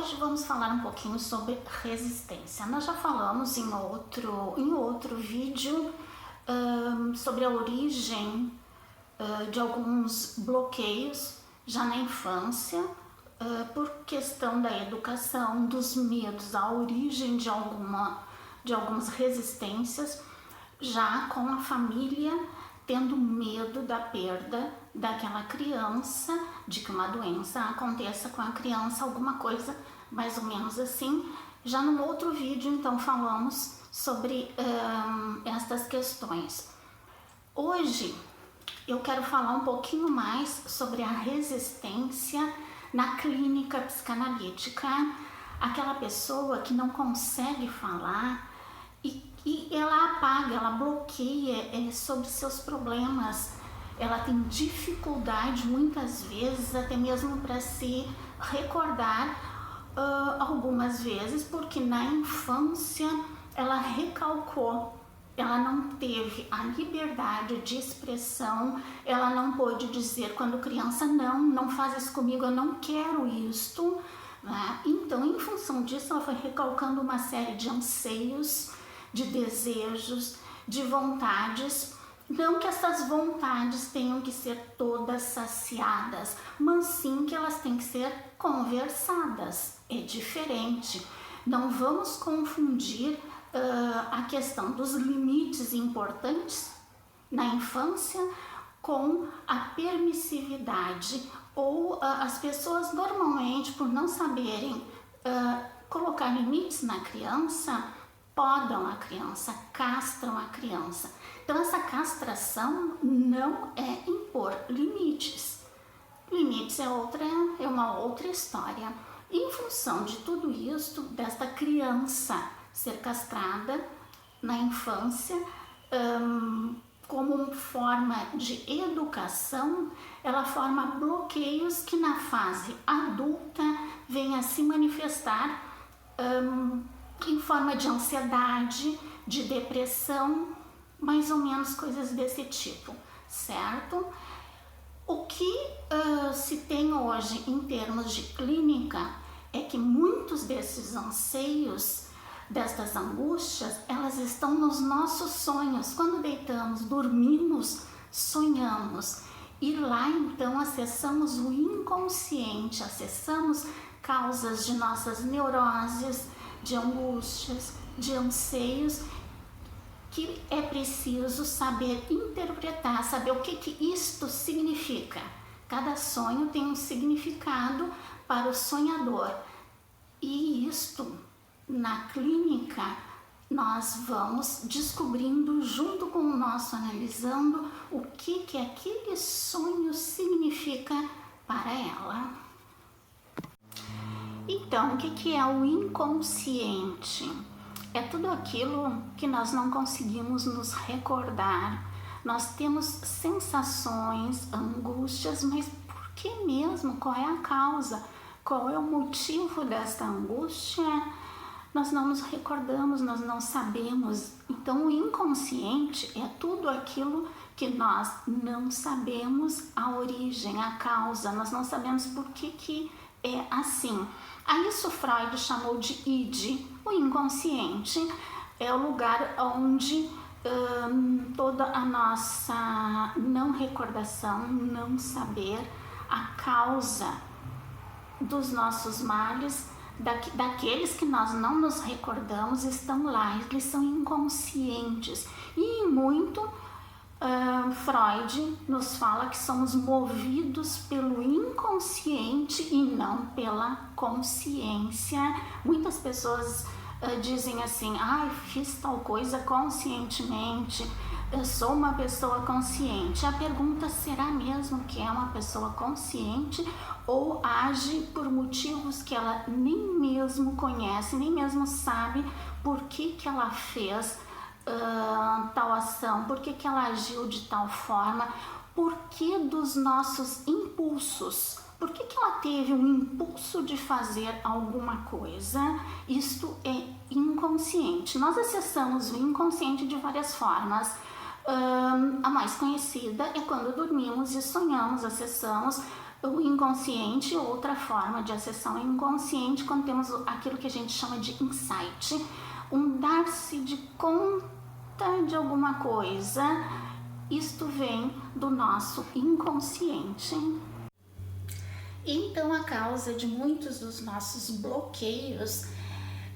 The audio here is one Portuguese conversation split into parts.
Hoje vamos falar um pouquinho sobre resistência. Nós já falamos em outro vídeo sobre a origem de alguns bloqueios já na infância, por questão da educação, dos medos, a origem de algumas resistências, já com a família tendo medo da perda daquela criança, de que uma doença aconteça com a criança, alguma coisa mais ou menos assim. Já no outro vídeo, então, falamos sobre estas questões. Hoje eu quero falar um pouquinho mais sobre a resistência na clínica psicanalítica, aquela pessoa que não consegue falar e ela apaga, ela bloqueia sobre seus problemas, ela tem dificuldade muitas vezes até mesmo para se recordar, algumas vezes porque na infância ela recalcou, ela não teve a liberdade de expressão, ela não pôde dizer quando criança, não faz isso comigo, eu não quero isto, né? Então, em função disso, ela foi recalcando uma série de anseios, de desejos, de vontades. Não que essas vontades tenham que ser todas saciadas, mas sim que elas têm que ser conversadas. É diferente. Não vamos confundir a questão dos limites importantes na infância com a permissividade, ou as pessoas normalmente, por não saberem colocar limites na criança, podam a criança, castram a criança. Então essa castração não é impor limites. Limites é uma outra história. Em função de tudo isso, desta criança ser castrada na infância, como forma de educação, ela forma bloqueios que na fase adulta vêm a se manifestar em forma de ansiedade, de depressão, mais ou menos coisas desse tipo, certo? O que se tem hoje em termos de clínica é que muitos desses anseios, destas angústias, elas estão nos nossos sonhos. Quando deitamos, dormimos, sonhamos. E lá então acessamos o inconsciente, acessamos causas de nossas neuroses, de angústias, de anseios, que é preciso saber interpretar, saber o que isto significa. Cada sonho tem um significado para o sonhador. E isto, na clínica, nós vamos descobrindo, junto com o nosso analisando, o que aquele sonho significa para ela. Então, o que é o inconsciente? É tudo aquilo que nós não conseguimos nos recordar. Nós temos sensações, angústias, mas por que mesmo? Qual é a causa? Qual é o motivo desta angústia? Nós não nos recordamos, nós não sabemos. Então, o inconsciente é tudo aquilo que nós não sabemos a origem, a causa. Nós não sabemos por que é assim. A isso Freud chamou de id. O inconsciente é o lugar onde toda a nossa não recordação, não saber, a causa dos nossos males, daqueles que nós não nos recordamos, estão lá, eles são inconscientes. E muito Freud nos fala que somos movidos pelo inconsciente e não pela consciência. Muitas pessoas dizem assim, fiz tal coisa conscientemente, eu sou uma pessoa consciente. A pergunta, será mesmo que é uma pessoa consciente ou age por motivos que ela nem mesmo conhece, nem mesmo sabe por que ela fez tal ação, por que ela agiu de tal forma, por que dos nossos impulsos, por que ela teve um impulso de fazer alguma coisa. Isto é inconsciente. Nós acessamos o inconsciente de várias formas. A mais conhecida é quando dormimos e sonhamos, acessamos O inconsciente, outra forma de acessão inconsciente, quando temos aquilo que a gente chama de insight, um dar-se de conta de alguma coisa, isto vem do nosso inconsciente. Então, a causa de muitos dos nossos bloqueios,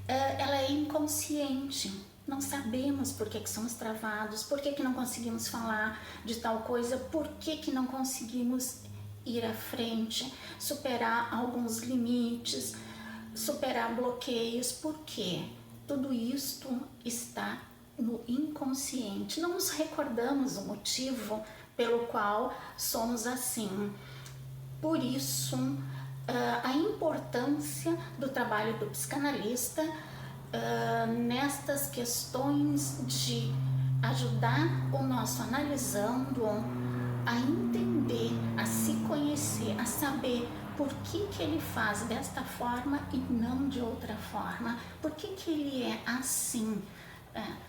ela é inconsciente. Não sabemos por que somos travados, por que não conseguimos falar de tal coisa, por que não conseguimos ir à frente, superar alguns limites, superar bloqueios, porque tudo isto está no inconsciente. Não nos recordamos o motivo pelo qual somos assim. Por isso, a importância do trabalho do psicanalista nestas questões de ajudar o nosso analisando a entender, a se conhecer, a saber por que ele faz desta forma e não de outra forma, por que ele é assim,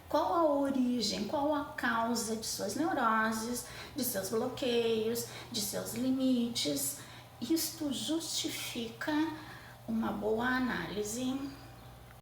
qual a origem, qual a causa de suas neuroses, de seus bloqueios, de seus limites. Isto justifica uma boa análise.